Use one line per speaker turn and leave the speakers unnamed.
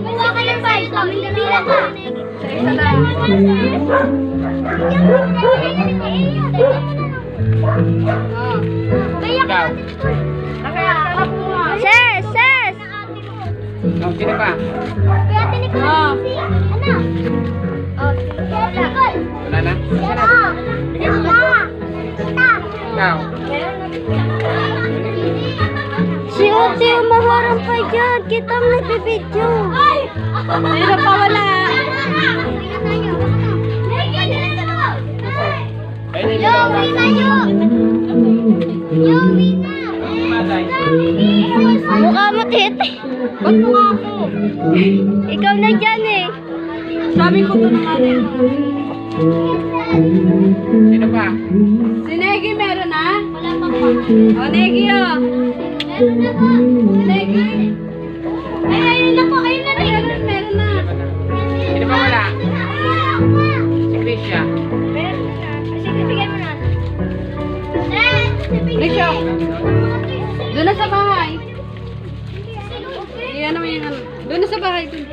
Kuha ka ng 5. Bilang ka.
Isa lang.
Ikaw.
Ses! Ses!
Oh, sino pa?
Kaya tinikol. Ano? Oh, kaya tinikol.
Wala na?
Bigyan mo.
Ikaw.
Si Ate, umaharang pa dyan. Kita mo nagbibidyo. Ay!
Sino pa wala?
Yowi na yun! Yowi na! Mukha mo, tete.
Ba't mukha ako?
Ikaw na dyan eh.
Sabi ko to na nga din.
Sino pa?
Si Negi meron na?
Wala pang pa.
O, Negi oh.
Meron na po.
Si Negi.
Ay, ayun na po. Ayun na rin.
Meron na.
Sino pa wala? Si Krisha.
Meron na. Sige, bigyan mo na.
Risha. Doon na sa bahay. Iyan naman yung ano. Doon na sa bahay. Doon.